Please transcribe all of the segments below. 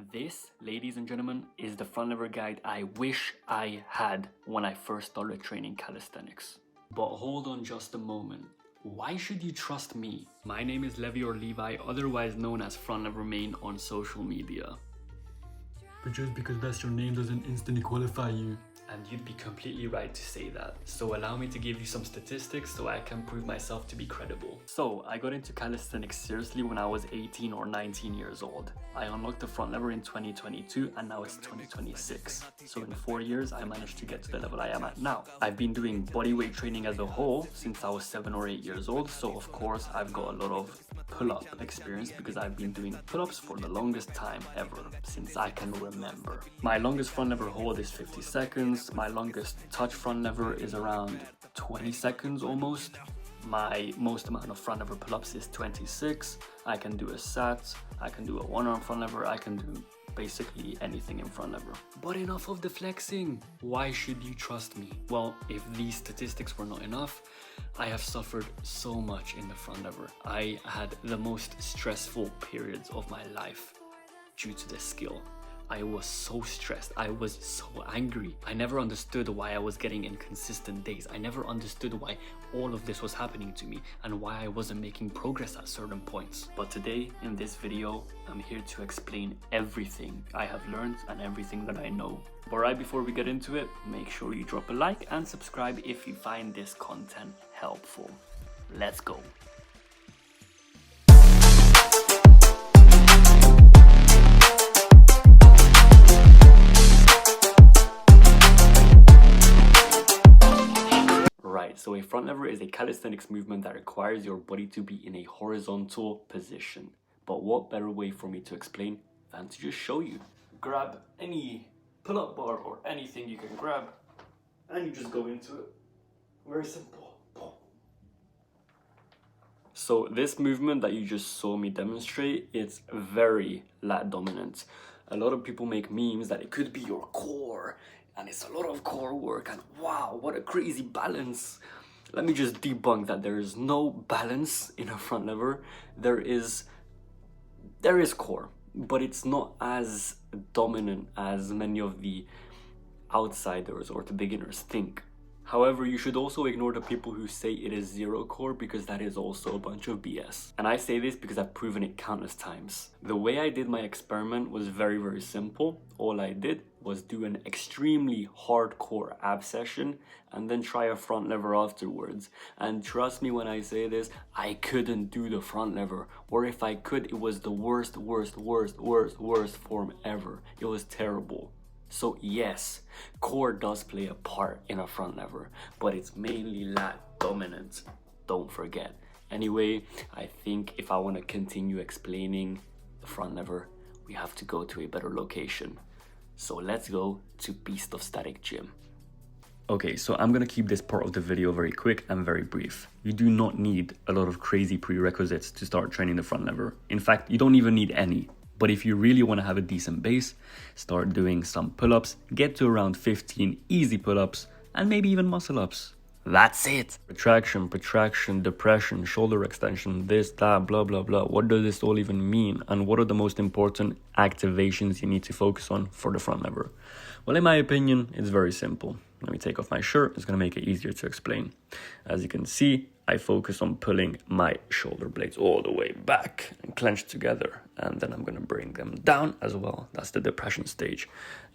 This, ladies and gentlemen, is the front lever guide I wish I had when I first started training calisthenics. But hold on just a moment. Why should you trust me? My name is Levi or Levi, otherwise known as Front Lever Main on social media. But just because that's your name doesn't instantly qualify you. And you'd be completely right to say that. So allow me to give you some statistics so I can prove myself to be credible. So I got into calisthenics seriously when I was 18 or 19 years old. I unlocked the front lever in 2022 and now it's 2026. So in 4 years, I managed to get to the level I am at now. I've been doing bodyweight training as a whole since I was 7 or 8 years old. So of course, I've got a lot of pull-up experience because I've been doing pull-ups for the longest time ever, since I can remember. My longest front lever hold is 50 seconds. My longest touch front lever is around 20 seconds almost. My most amount of front lever pull-ups is 26. I can do a sat, I can do a one-arm front lever, I can do basically anything in front lever. But enough of the flexing. Why should you trust me? Well, if these statistics were not enough, I have suffered so much in the front lever. I had the most stressful periods of my life due to this skill. I was so stressed, I was so angry. I never understood why I was getting inconsistent days. I never understood why all of this was happening to me and why I wasn't making progress at certain points. But today, in this video, I'm here to explain everything I have learned and everything that I know. But right before we get into it, make sure you drop a like and subscribe if you find this content helpful. Let's go. So a front lever is a calisthenics movement that requires your body to be in a horizontal position. But what better way for me to explain than to just show you? Grab any pull-up bar or anything you can grab and you just go into it. Very simple. So this movement that you just saw me demonstrate, it's very lat dominant. A lot of people make memes that it could be your core and it's a lot of core work and wow, what a crazy balance. Let me just debunk that there is no balance in a front lever. There is core, but it's not as dominant as many of the outsiders or the beginners think. However, you should also ignore the people who say it is zero core because that is also a bunch of BS. And I say this because I've proven it countless times. The way I did my experiment was very, very simple. All I did was do an extremely hardcore ab session and then try a front lever afterwards. And trust me when I say this, I couldn't do the front lever. Or if I could, it was the worst form ever. It was terrible. So yes, core does play a part in a front lever, but it's mainly lat dominant, don't forget. Anyway, I think if I want to continue explaining the front lever, we have to go to a better location. So let's go to Beast of Static Gym. Okay, so I'm gonna keep this part of the video very quick and very brief. You do not need a lot of crazy prerequisites to start training the front lever. In fact, you don't even need any. But if you really want to have a decent base, start doing some pull-ups, get to around 15 easy pull-ups, and maybe even muscle-ups. That's it. Retraction, protraction, depression, shoulder extension, this, that, blah, blah, blah. What does this all even mean? And what are the most important activations you need to focus on for the front lever? Well, in my opinion, it's very simple. Let me take off my shirt. It's going to make it easier to explain. As you can see, I focus on pulling my shoulder blades all the way back and clenched together. And then I'm going to bring them down as well. That's the depression stage.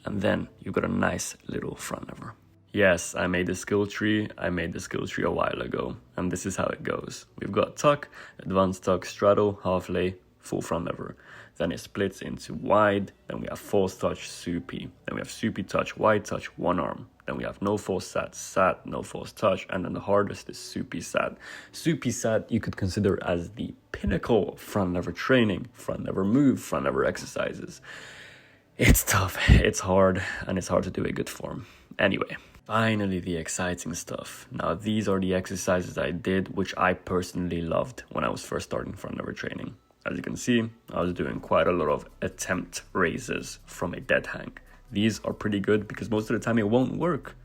And then you've got a nice little front lever. Yes, I made the skill tree. I made the skill tree a while ago. And this is how it goes. We've got tuck, advanced tuck, straddle, half lay, full front lever. Then it splits into wide. Then we have force touch, soupy. Then we have soupy touch, wide touch, one arm. Then we have no force sat, sat, no force touch. And then the hardest is soupy sat. Soupy sat you could consider as the pinnacle of front lever training, front lever move, front lever exercises. It's tough, it's hard, and it's hard to do a good form. Anyway, finally the exciting stuff. Now these are the exercises I did, which I personally loved when I was first starting front lever training. As you can see, I was doing quite a lot of attempt raises from a dead hang. These are pretty good because most of the time it won't work,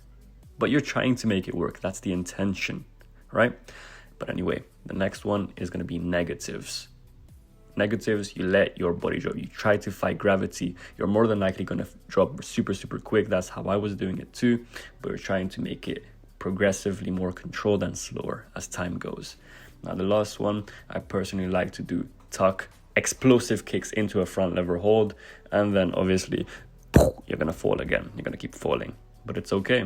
but you're trying to make it work. That's the intention, right? But anyway, the next one is going to be negatives. negatives, you let your body drop. You try to fight gravity. You're more than likely going to drop super, super quick. That's how I was doing it too. But we're trying to make it progressively more controlled and slower as time goes. Now, the last one, I personally like to do tuck, explosive kicks into a front lever hold, and then obviously you're going to fall again. You're going to keep falling, but it's okay.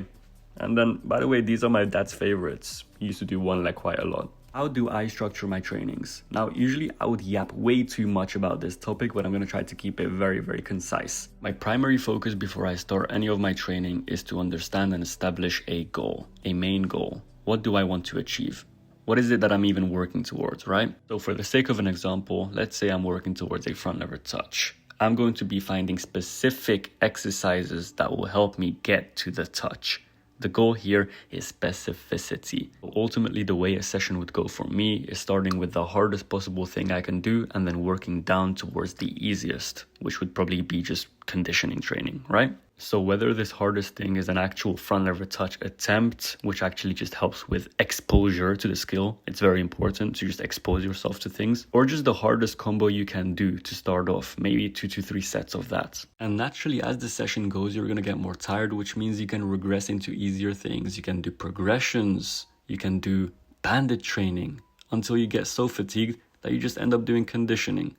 And then, by the way, these are my dad's favorites. He used to do one leg quite a lot. How do I structure my trainings? Now, usually I would yap way too much about this topic, but I'm going to try to keep it very, very concise. My primary focus before I start any of my training is to understand and establish a goal, a main goal. What do I want to achieve? What is it that I'm even working towards, right? So for the sake of an example, let's say I'm working towards a front lever touch. I'm going to be finding specific exercises that will help me get to the touch. The goal here is specificity. Ultimately, the way a session would go for me is starting with the hardest possible thing I can do and then working down towards the easiest, which would probably be just conditioning training, right? So whether this hardest thing is an actual front lever touch attempt, which actually just helps with exposure to the skill, it's very important to just expose yourself to things, or just the hardest combo you can do to start off, maybe 2 to 3 sets of that. And naturally, as the session goes, you're going to get more tired, which means you can regress into easier things. You can do progressions, you can do banded training until you get so fatigued that you just end up doing conditioning.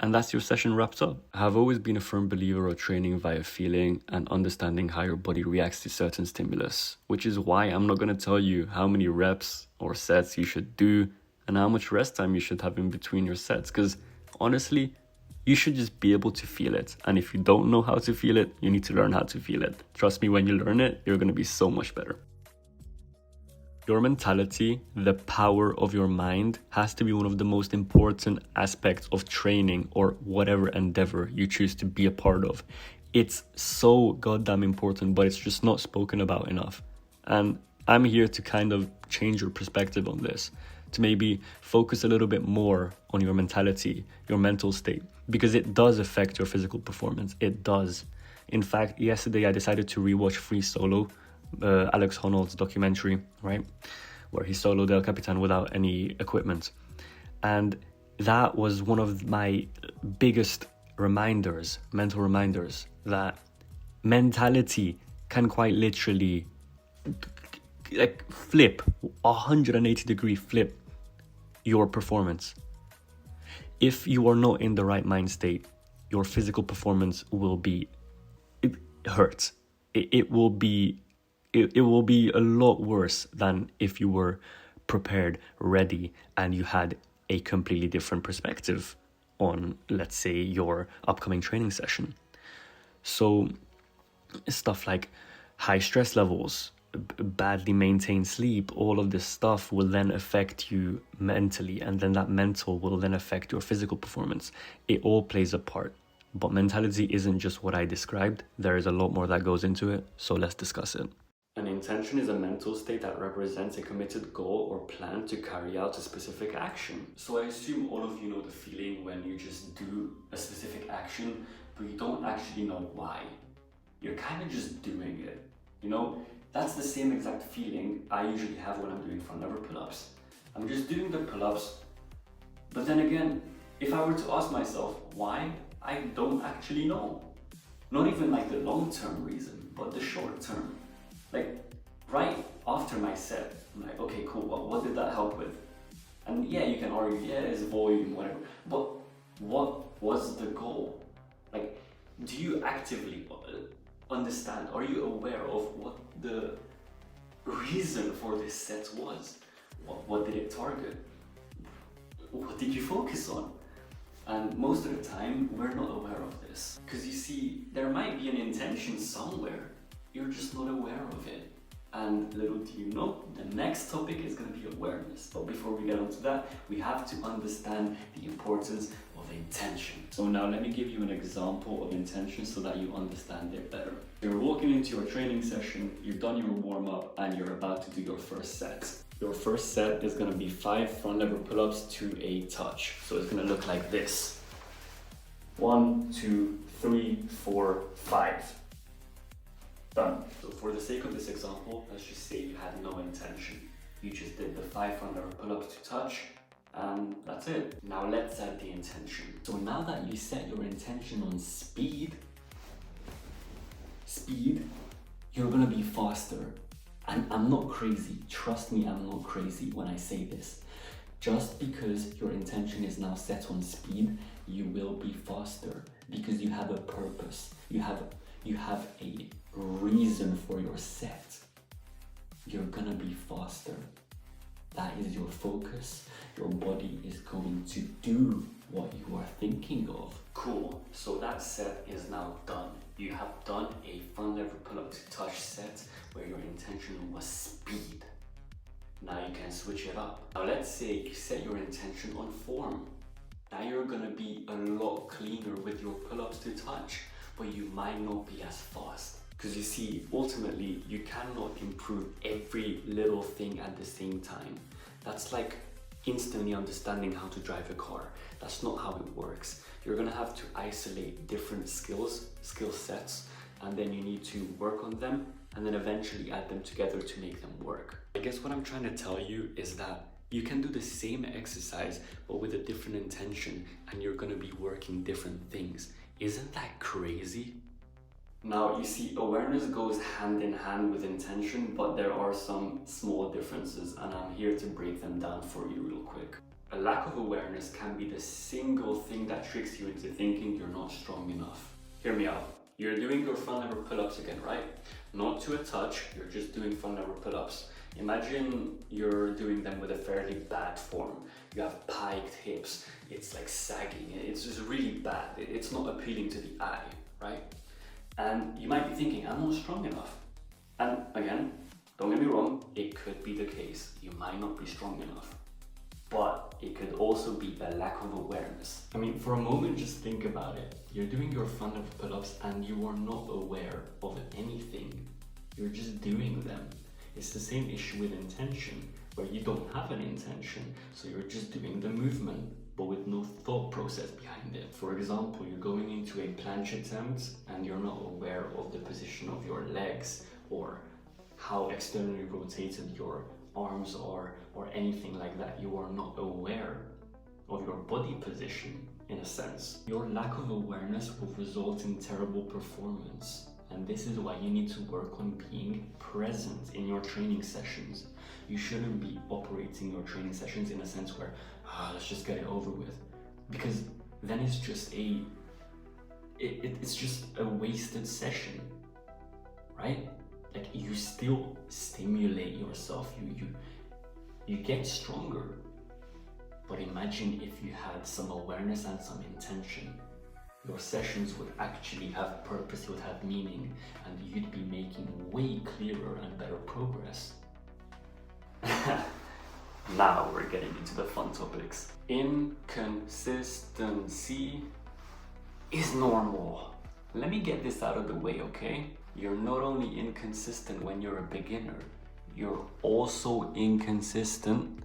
And that's your session wrapped up. I've always been a firm believer of training via feeling and understanding how your body reacts to certain stimulus, which is why I'm not going to tell you how many reps or sets you should do and how much rest time you should have in between your sets, because honestly, you should just be able to feel it. And if you don't know how to feel it, you need to learn how to feel it. Trust me, when you learn it, you're going to be so much better. Your mentality, the power of your mind, has to be one of the most important aspects of training or whatever endeavor you choose to be a part of. It's so goddamn important, but it's just not spoken about enough. And I'm here to kind of change your perspective on this, to maybe focus a little bit more on your mentality, your mental state, because it does affect your physical performance. It does. In fact, yesterday I decided to rewatch Free Solo, Alex Honnold's documentary, right, where he soloed El Capitan without any equipment. And that was one of my biggest reminders, mental reminders, that mentality can quite literally like flip, 180-degree flip your performance. If you are not in the right mind state, your physical performance will be, it hurts. It will be a lot worse than if you were prepared, ready, and you had a completely different perspective on, let's say, your upcoming training session. So stuff like high stress levels, badly maintained sleep, all of this stuff will then affect you mentally, and then that mental will then affect your physical performance. It all plays a part. But mentality isn't just what I described. There is a lot more that goes into it, so let's discuss it. An intention is a mental state that represents a committed goal or plan to carry out a specific action. So I assume all of you know the feeling when you just do a specific action, but you don't actually know why. You're kind of just doing it. You know, that's the same exact feeling I usually have when I'm doing front lever pull-ups. I'm just doing the pull-ups, but then again, if I were to ask myself why, I don't actually know. Not even like the long-term reason, but the short-term. Like right after my set, I'm like, okay, cool, what did that help with? And yeah, you can argue, yeah, it's volume, whatever, but what was the goal? Like, do you actively understand, are you aware of what the reason for this set was? What did it target? What did you focus on? And most of the time, we're not aware of this. Because you see, there might be an intention somewhere, you're just not aware of it. And little do you know, the next topic is going to be awareness. But before we get onto that, we have to understand the importance of intention. So now let me give you an example of intention so that you understand it better. You're walking into your training session, you've done your warm-up, and you're about to do your first set. Your first set is going to be 5 front lever pull-ups to a touch. So it's going to look like this. 1, 2, 3, 4, 5. Done. So for the sake of this example, let's just say you had no intention. You just did the 5 front lever pull-ups to touch, And that's it. Now let's set the intention. So now that you set your intention on speed, you're gonna be faster. And I'm not crazy. Trust me, I'm not crazy when I say this. Just because your intention is now set on speed, you will be faster because you have a purpose. You have a reason for your set. You're gonna be faster. That is your focus. Your body is going to do what you are thinking of. Cool, so that set is now done. You have done a front lever pull-up to touch set where your intention was speed. Now you can switch it up. Now let's say you set your intention on form. Now you're gonna be a lot cleaner with your pull-ups to touch, but you might not be as fast. Because you see, ultimately, you cannot improve every little thing at the same time. That's like instantly understanding how to drive a car. That's not how it works. You're gonna have to isolate different skill sets, and then you need to work on them, and then eventually add them together to make them work. I guess what I'm trying to tell you is that you can do the same exercise, but with a different intention, and you're gonna be working different things. Isn't that crazy? Now, you see, awareness goes hand in hand with intention, but there are some small differences, and I'm here to break them down for you real quick. A lack of awareness can be the single thing that tricks you into thinking you're not strong enough. Hear me out. You're doing your front lever pull-ups again, right? Not to a touch, you're just doing front lever pull-ups. Imagine you're doing them with a fairly bad form. You have piked hips, it's like sagging, it's just really bad. It's not appealing to the eye, right? And you might be thinking, I'm not strong enough. And again, don't get me wrong, it could be the case. You might not be strong enough. But it could also be a lack of awareness. I mean, for a moment, just think about it. You're doing your front lever pull-ups and you are not aware of anything. You're just doing them. It's the same issue with intention, where you don't have an intention, so you're just doing the movement, but with no thought process behind it. For example, you're going into a planche attempt and you're not aware of the position of your legs or how externally rotated your arms are or anything like that. You are not aware of your body position in a sense. Your lack of awareness will result in terrible performance. And this is why you need to work on being present in your training sessions. You shouldn't be operating your training sessions in a sense where, let's just get it over with. Because then it's just it's just a wasted session, right? Like, you still stimulate yourself, you get stronger. But imagine if you had some awareness and some intention. Your sessions would actually have purpose, would have meaning, and you'd be making way clearer and better progress. Now we're getting into the fun topics. Inconsistency is normal. Let me get this out of the way, okay? You're not only inconsistent when you're a beginner, you're also inconsistent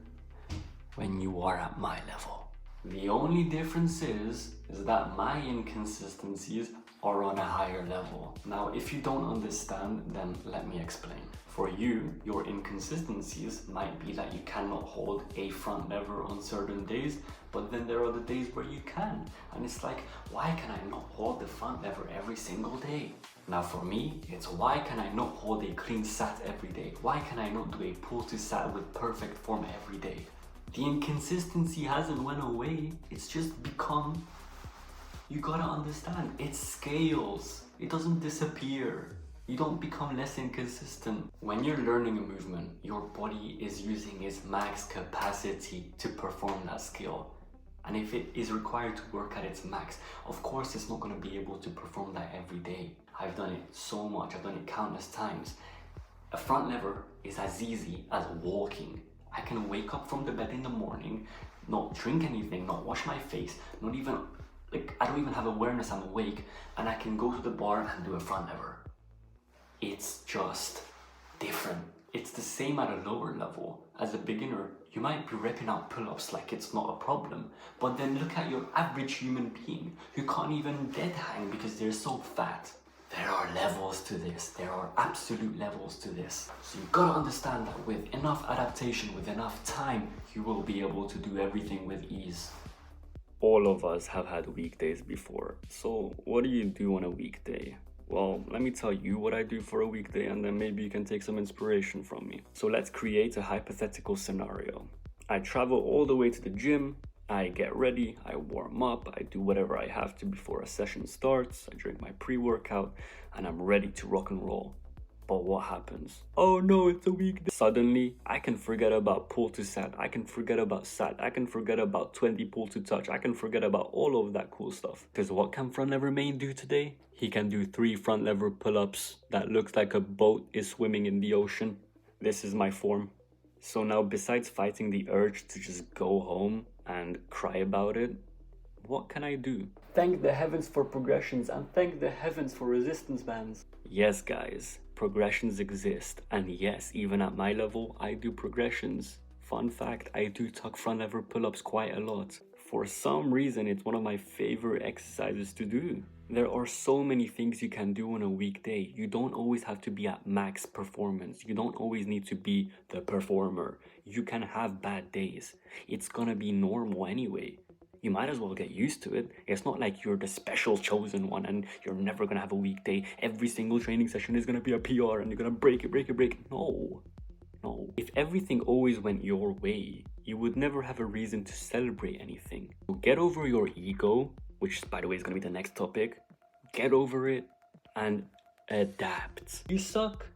when you are at my level. The only difference is that my inconsistencies are on a higher level. Now, if you don't understand, then let me explain. For you, your inconsistencies might be that you cannot hold a front lever on certain days, but then there are the days where you can. And it's like, why can I not hold the front lever every single day? Now for me, it's why can I not hold a clean sat every day? Why can I not do a pull to sat with perfect form every day? The inconsistency hasn't went away, it's just become, you gotta understand, it scales, it doesn't disappear. You don't become less inconsistent. When you're learning a movement, your body is using its max capacity to perform that skill. And if it is required to work at its max, of course it's not gonna be able to perform that every day. I've done it so much, I've done it countless times. A front lever is as easy as walking. I can wake up from the bed in the morning, not drink anything, not wash my face, not even, I don't even have awareness I'm awake, and I can go to the bar and do a front lever. It's just different. It's the same at a lower level. As a beginner, you might be repping out pull-ups like it's not a problem, but then look at your average human being who can't even dead hang because they're so fat. There are levels to this. There are absolute levels to this. So you've got to understand that with enough adaptation, with enough time, you will be able to do everything with ease. All of us have had weekdays before. So what do you do on a weekday? Well, let me tell you what I do for a weekday, and then maybe you can take some inspiration from me. So let's create a hypothetical scenario. I travel all the way to the gym, I get ready, I warm up, I do whatever I have to before a session starts, I drink my pre-workout, and I'm ready to rock and roll. But what happens? Oh no, it's a weekday. Suddenly, I can forget about pull to sat, I can forget about sat, I can forget about 20 pull to touch, I can forget about all of that cool stuff. Because what can front lever main do today? He can do 3 front lever pull-ups that looks like a boat is swimming in the ocean. This is my form. So now, besides fighting the urge to just go home and cry about it, what can I do? Thank the heavens for progressions and thank the heavens for resistance bands. Yes, guys, progressions exist. And yes, even at my level, I do progressions. Fun fact, I do tuck front lever pull-ups quite a lot. For some reason, it's one of my favorite exercises to do. There are so many things you can do on a weekday. You don't always have to be at max performance. You don't always need to be the performer. You can have bad days. It's gonna be normal anyway. You might as well get used to it. It's not like you're the special chosen one and you're never gonna have a weekday. Every single training session is gonna be a PR and you're gonna break it. No. If everything always went your way, you would never have a reason to celebrate anything. So get over your ego, which by the way is going to be the next topic. Get over it and adapt. You suck,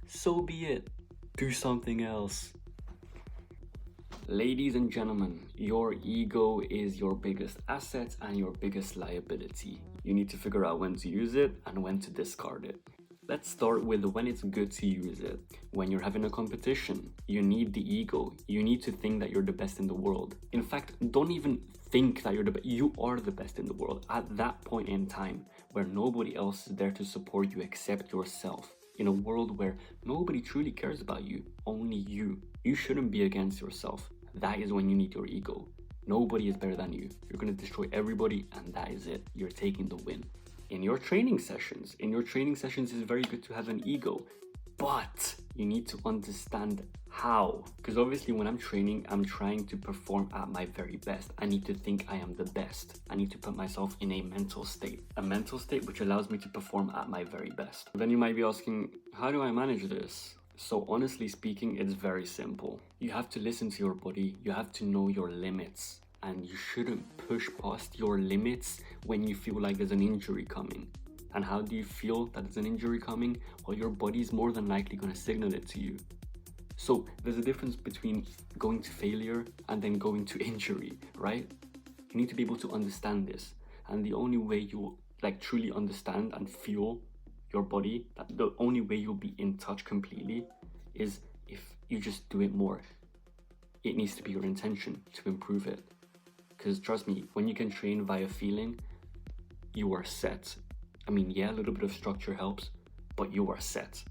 so be it. Do something else. Ladies and gentlemen, your ego is your biggest asset and your biggest liability. You need to figure out when to use it and when to discard it. Let's start with when it's good to use it. When you're having a competition, you need the ego. You need to think that you're the best in the world. In fact, don't even think that you're the best. You are the best in the world at that point in time where nobody else is there to support you except yourself. In a world where nobody truly cares about you, only you. You shouldn't be against yourself. That is when you need your ego. Nobody is better than you. You're going to destroy everybody and that is it. You're taking the win. In your training sessions, it's very good to have an ego, but you need to understand how. Because obviously when I'm training, I'm trying to perform at my very best. I need to think I am the best. I need to put myself in a mental state which allows me to perform at my very best. Then you might be asking, how do I manage this? So honestly speaking, it's very simple. You have to listen to your body. You have to know your limits. And you shouldn't push past your limits when you feel like there's an injury coming. And how do you feel that there's an injury coming? Well, your body's more than likely going to signal it to you. So there's a difference between going to failure and then going to injury, right? You need to be able to understand this. And the only way you truly understand and feel your body, that the only way you'll be in touch completely is if you just do it more. It needs to be your intention to improve it. Because trust me, when you can train via feeling, you are set. I mean, yeah, a little bit of structure helps, but you are set.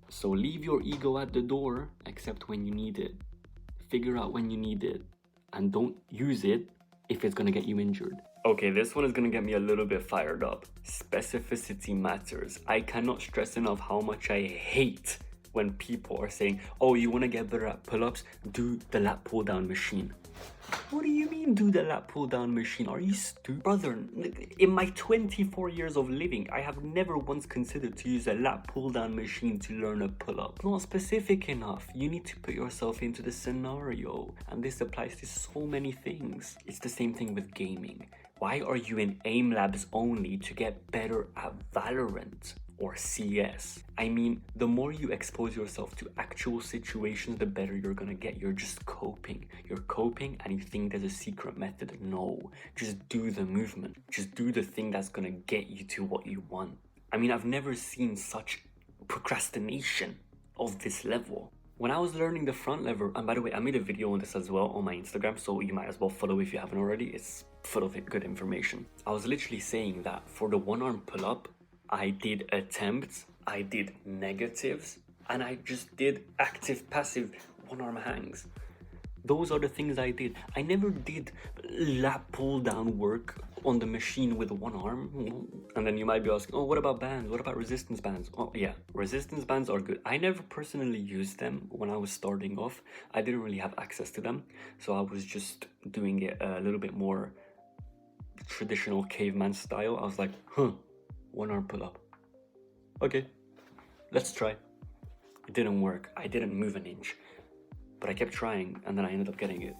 So leave your ego at the door, except when you need it. Figure out when you need it, and don't use it if it's gonna get you injured. Okay, this one is gonna get me a little bit fired up. Specificity matters. I cannot stress enough how much I hate when people are saying, oh, you wanna get better at pull-ups? Do the lat pull down machine. What do you mean do the lat pull down machine? Are you stupid? Brother, in my 24 years of living, I have never once considered to use a lat pull down machine to learn a pull-up. Not specific enough. You need to put yourself into the scenario. And this applies to so many things. It's the same thing with gaming. Why are you in aim labs only to get better at Valorant or CS? I mean, the more you expose yourself to actual situations, the better you're gonna get. You're just coping. You're coping and you think there's a secret method. No, just do the movement. Just do the thing that's gonna get you to what you want. I mean, I've never seen such procrastination of this level. When I was learning the front lever, and by the way, I made a video on this as well on my Instagram, so you might as well follow if you haven't already. It's full of good information. I was literally saying that for the one-arm pull-up, I did attempts, I did negatives, and I just did active, passive one-arm hangs. Those are the things I did. I never did lat pull down work on the machine with one arm. And then you might be asking, oh, what about bands? What about resistance bands? Oh yeah, resistance bands are good. I never personally used them when I was starting off. I didn't really have access to them. So I was just doing it a little bit more traditional caveman style. I was like, one arm pull up. Okay, let's try. It didn't work. I didn't move an inch. But I kept trying, and then I ended up getting it.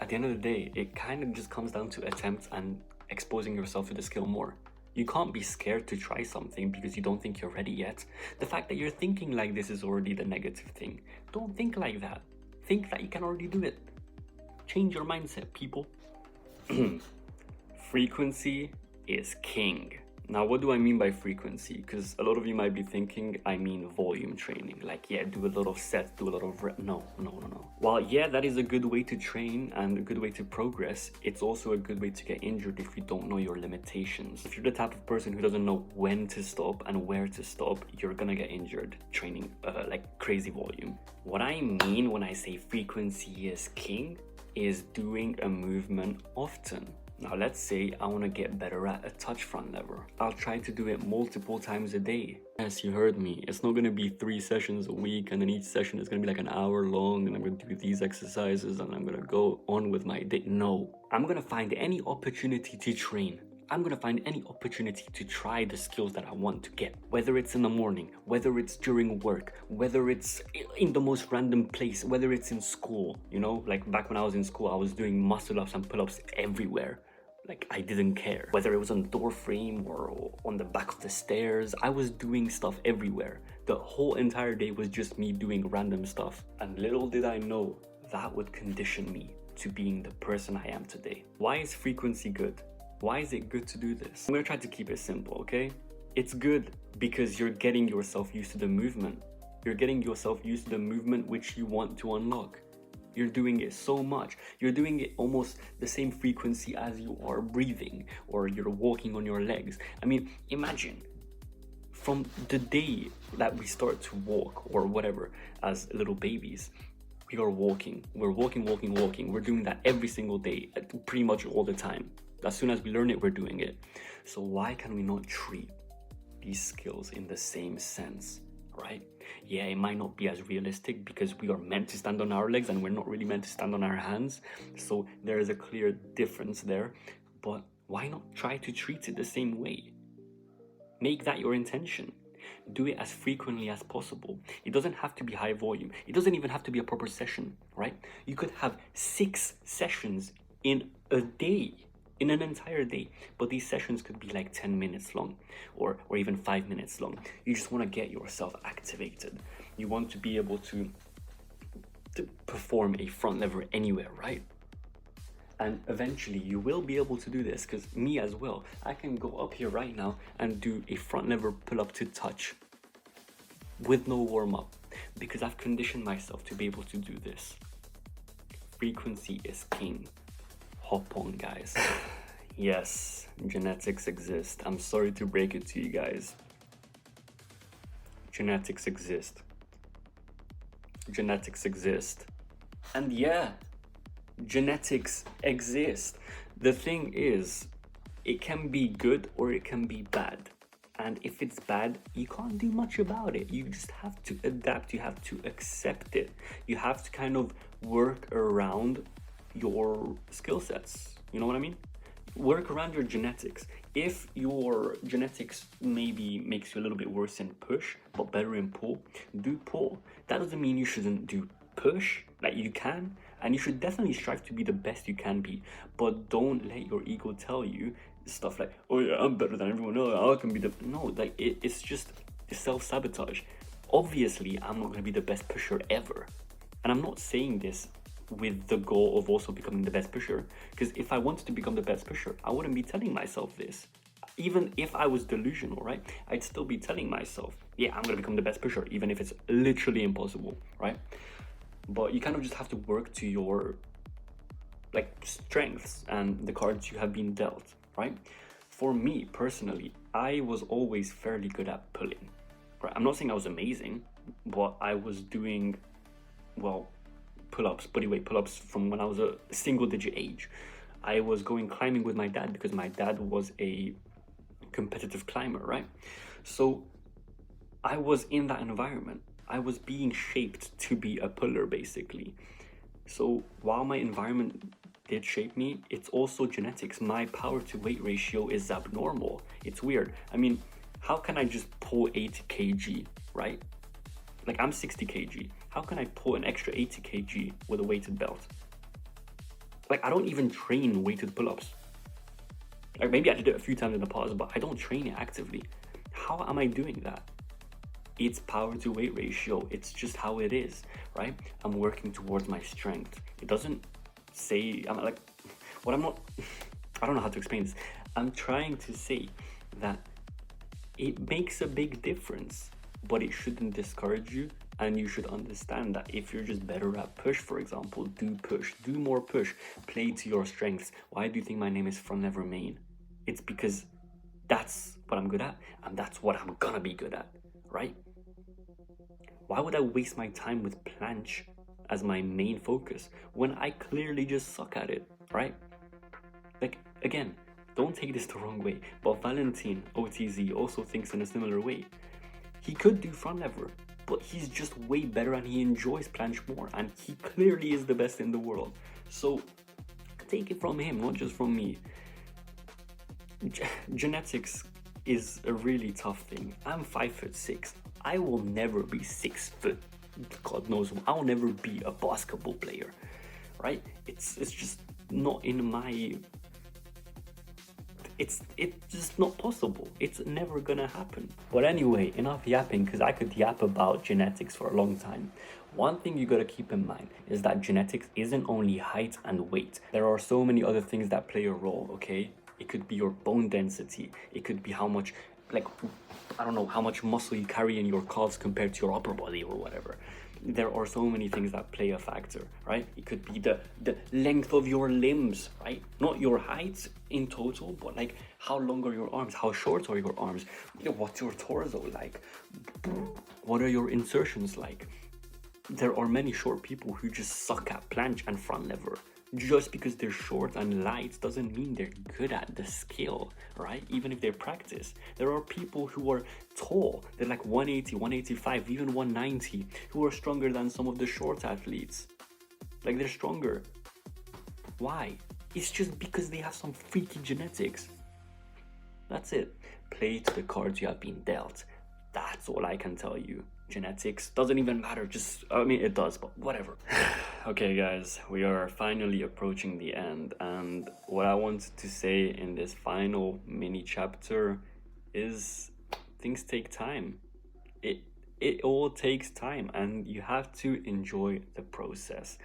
At the end of the day, it kind of just comes down to attempts and exposing yourself to the skill more. You can't be scared to try something because you don't think you're ready yet. The fact that you're thinking like this is already the negative thing. Don't think like that. Think that you can already do it. Change your mindset, people. Frequency is king. Now, what do I mean by frequency? Because a lot of you might be thinking I mean volume training. Like, yeah, do a lot of sets, do a lot of No. While, yeah, that is a good way to train and a good way to progress, it's also a good way to get injured if you don't know your limitations. If you're the type of person who doesn't know when to stop and where to stop, you're gonna get injured training like crazy volume. What I mean when I say frequency is king is doing a movement often. Now let's say I want to get better at a touch front lever. I'll try to do it multiple times a day. Yes, you heard me. It's not going to be 3 sessions a week and then each session is going to be like an hour long and I'm going to do these exercises and I'm going to go on with my day. No, I'm going to find any opportunity to train. I'm going to find any opportunity to try the skills that I want to get. Whether it's in the morning, whether it's during work, whether it's in the most random place, whether it's in school. You know, like back when I was in school, I was doing muscle-ups and pull-ups everywhere. Like, I didn't care. Whether it was on the door frame or on the back of the stairs, I was doing stuff everywhere. The whole entire day was just me doing random stuff. And little did I know that would condition me to being the person I am today. Why is frequency good? Why is it good to do this? I'm gonna try to keep it simple, okay? It's good because you're getting yourself used to the movement. You're getting yourself used to the movement which you want to unlock. You're doing it so much. You're doing it almost the same frequency as you are breathing or you're walking on your legs. I mean, imagine from the day that we start to walk or whatever as little babies, we are walking. We're walking. We're doing that every single day, pretty much all the time. As soon as we learn it, we're doing it. So why can we not treat these skills in the same sense, right? Yeah, it might not be as realistic because we are meant to stand on our legs and we're not really meant to stand on our hands. So there is a clear difference there. But why not try to treat it the same way? Make that your intention. Do it as frequently as possible. It doesn't have to be high volume. It doesn't even have to be a proper session, right? You could have 6 sessions in a day. In an entire day, but these sessions could be like 10 minutes long or even 5 minutes long. You just want to get yourself activated. You want to be able to perform a front lever anywhere, right? And eventually you will be able to do this because me as well, I can go up here right now and do a front lever pull up to touch with no warm up because I've conditioned myself to be able to do this. Frequency is king. Hop on, guys. Yes, genetics exist. I'm sorry to break it to you guys. Genetics exist. Genetics exist. And yeah, genetics exist. The thing is, it can be good or it can be bad. And if it's bad, you can't do much about it. You just have to adapt. You have to accept it. You have to kind of work around your skill sets. You know what I mean? Work around your genetics. If your genetics maybe makes you a little bit worse in push but better in pull, do pull. That doesn't mean you shouldn't do push. Like, you can, and you should definitely strive to be the best you can be, but don't let your ego tell you stuff like, oh yeah, I'm better than everyone else, I can be the... No, like, it's just self-sabotage. Obviously I'm not going to be the best pusher ever, and I'm not saying this with the goal of also becoming the best pusher, because if I wanted to become the best pusher, I wouldn't be telling myself this. Even if I was delusional, right, I'd still be telling myself, yeah, I'm gonna become the best pusher, even if it's literally impossible, right? But you kind of just have to work to your like strengths and the cards you have been dealt, right? For me personally, I was always fairly good at pulling, right? I'm not saying I was amazing, but I was doing, well, pull-ups, bodyweight pull-ups from when I was a single-digit age. I was going climbing with my dad because my dad was a competitive climber, right? So I was in that environment. I was being shaped to be a puller, basically. So while my environment did shape me, it's also genetics. My power to weight ratio is abnormal. It's weird. I mean, how can I just pull 80 kg, right? Like, I'm 60 kg. How can I pull an extra 80 kg with a weighted belt? Like, I don't even train weighted pull-ups. Like, maybe I did it a few times in the past, but I don't train it actively. How am I doing that? It's power to weight ratio. It's just how it is, right? I'm working towards my strength. It doesn't say, I'm like, what I'm not, I don't know how to explain this. I'm trying to say that it makes a big difference, but it shouldn't discourage you. And you should understand that if you're just better at push, for example, do more push, play to your strengths. Why do you think my name is From Never Main? It's because that's what I'm good at, and that's what I'm gonna be good at, right? Why would I waste my time with planche as my main focus when I clearly just suck at it, right? Like, again, don't take this the wrong way, but Valentin OTZ also thinks in a similar way. He could do front lever, but he's just way better and he enjoys planche more, and he clearly is the best in the world. So take it from him, not just from me. Genetics is a really tough thing. I'm 5'6". I will never be 6 foot. God knows, I'll never be a basketball player, right? It's just not in my. It's just not possible. It's never gonna happen. But anyway, enough yapping, because I could yap about genetics for a long time. One thing you gotta keep in mind is that genetics isn't only height and weight. There are so many other things that play a role, okay? It could be your bone density. It could be how much, like, I don't know, how much muscle you carry in your calves compared to your upper body or whatever. There are so many things that play a factor, right? It could be the length of your limbs, right? Not your height in total, but like how long are your arms? How short are your arms? What's your torso like? What are your insertions like? There are many short people who just suck at planche and front lever. Just because they're short and light doesn't mean they're good at the skill, right? Even if they practice. There are people who are tall, they're like 180, 185, even 190, who are stronger than some of the short athletes. Like, they're stronger. Why? It's just because they have some freaky genetics. That's it. Play to the cards you have been dealt. That's all I can tell you. Genetics doesn't even matter, I mean, it does, but whatever. Okay guys, we are finally approaching the end, and what I wanted to say in this final mini chapter is things take time. It all takes time, and you have to enjoy the process.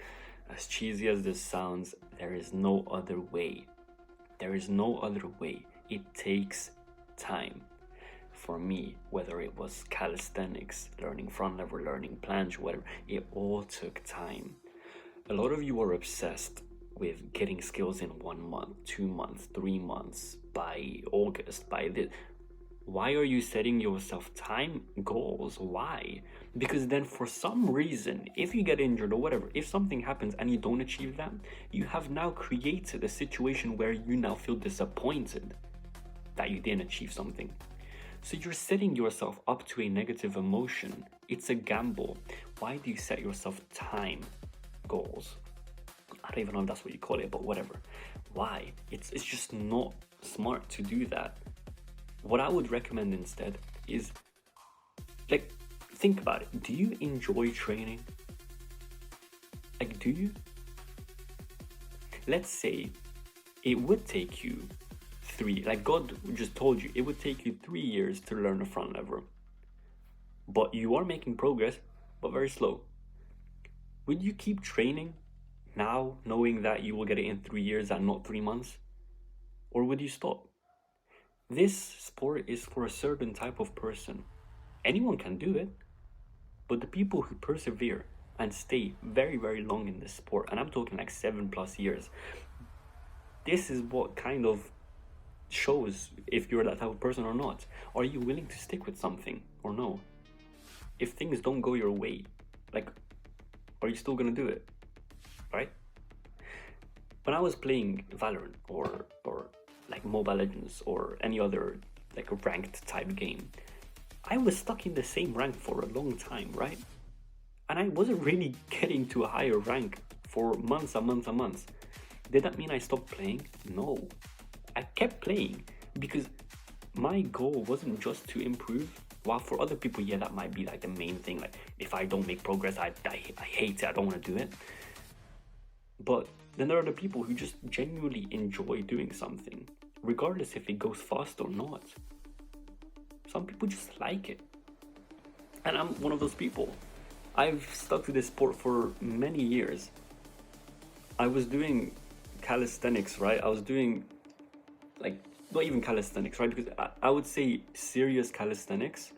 As cheesy as this sounds, there is no other way. There is no other way. It takes time. For me, whether it was calisthenics, learning front lever, learning planche, whatever, it all took time. A lot of you are obsessed with getting skills in 1 month, 2 months, 3 months, by August, by this. Why are you setting yourself time goals? Why? Because then for some reason, if you get injured or whatever, if something happens and you don't achieve that, you have now created a situation where you now feel disappointed that you didn't achieve something. So you're setting yourself up to a negative emotion. It's a gamble. Why do you set yourself time goals? I don't even know if that's what you call it, but whatever. Why? It's just not smart to do that. What I would recommend instead is, like, think about it. Do you enjoy training? Like, do you? Let's say it would take you like God just told you, it would take you 3 years to learn a front lever. But you are making progress, but very slow. Would you keep training now, knowing that you will get it in 3 years and not 3 months? Or would you stop? This sport is for a certain type of person. Anyone can do it, but the people who persevere and stay very, very long in this sport, and I'm talking like 7+ years, this is what kind of shows if you're that type of person or not. Are you willing to stick with something or no? If things don't go your way, like, are you still gonna do it? right? When I was playing Valorant or like Mobile Legends or any other like ranked type game, I was stuck in the same rank for a long time, right? And I wasn't really getting to a higher rank for months and months and months. Did that mean I stopped playing? No. I kept playing because my goal wasn't just to improve. While for other people, yeah, that might be like the main thing. Like, if I don't make progress, I hate it, I don't want to do it. But then there are the people who just genuinely enjoy doing something, regardless if it goes fast or not. Some people just like it. And I'm one of those people. I've stuck to this sport for many years. I was doing calisthenics, right? I was doing, like, not even calisthenics, right? Because I would say serious calisthenics,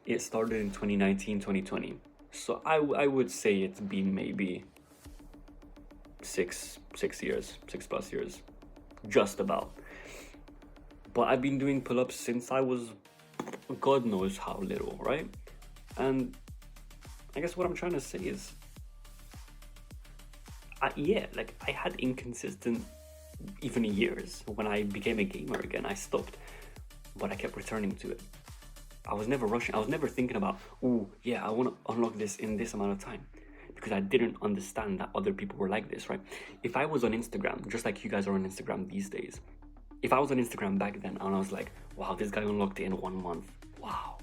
it started in 2019, 2020. So I would say it's been maybe 6 plus years, just about. But I've been doing pull-ups since I was God knows how little, right? And I guess what I'm trying to say is, I had inconsistent even years. When I became a gamer again, I stopped, but I kept returning to it. I was never rushing. I was never thinking about, oh yeah, I want to unlock this in this amount of time, because I didn't understand that other people were like this, right? If I was on Instagram, just like you guys are on Instagram these days, if I was on Instagram back then and I was like, wow, this guy unlocked it in 1 month, wow,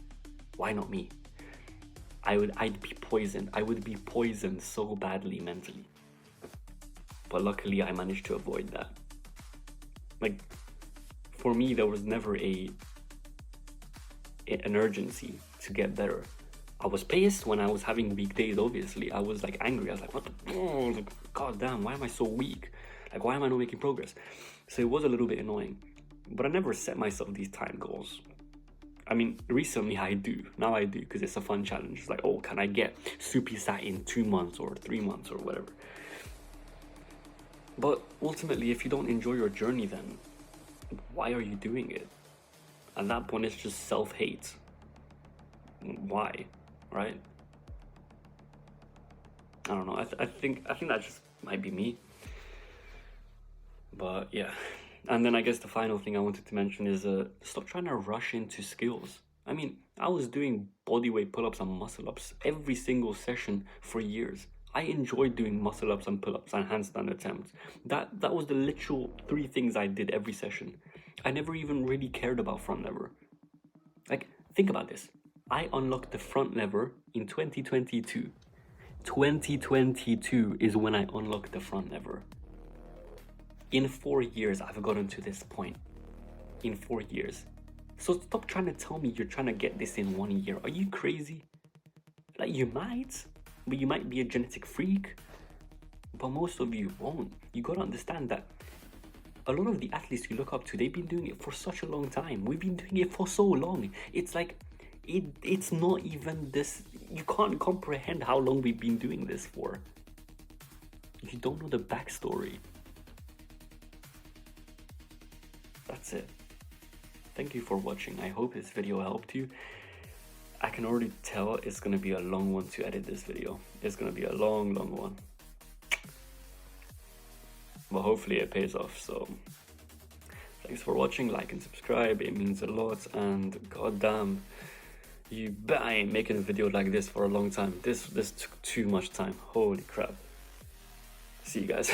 why not me? I'd be poisoned. I would be poisoned so badly mentally. But luckily I managed to avoid that. Like, for me, there was never an urgency to get better. I was pissed when I was having weak days, obviously. I was like angry. I was like, what the, like, god damn, why am I so weak? Like, why am I not making progress? So it was a little bit annoying. But I never set myself these time goals. I mean, recently I do. Now I do, because it's a fun challenge. It's like, oh, can I get Super Sat in 2 months or 3 months or whatever? But ultimately, if you don't enjoy your journey, then why are you doing it? At that point, it's just self-hate. Why? Right? I don't know. I think that just might be me. But yeah. And then I guess the final thing I wanted to mention is stop trying to rush into skills. I mean, I was doing bodyweight pull-ups and muscle-ups every single session for years. I enjoyed doing muscle-ups and pull-ups and handstand attempts. That was the literal 3 things I did every session. I never even really cared about front lever. Like, think about this. I unlocked the front lever in 2022. 2022 is when I unlocked the front lever. In 4 years, I've gotten to this point. In 4 years. So stop trying to tell me you're trying to get this in 1 year. Are you crazy? Like, you might, but you might be a genetic freak. But most of you won't. You gotta understand that a lot of the athletes you look up to, they've been doing it for such a long time. We've been doing it for so long. It's like, it's not even this. You can't comprehend how long we've been doing this for. You don't know the backstory. That's it. Thank you for watching. I hope this video helped you. I can already tell it's gonna be a long one to edit this video. It's gonna be a long one. But hopefully it pays off. So thanks for watching. Like and subscribe. It means a lot. And goddamn, you bet I ain't making a video like this for a long time. This took too much time. Holy crap. See you guys.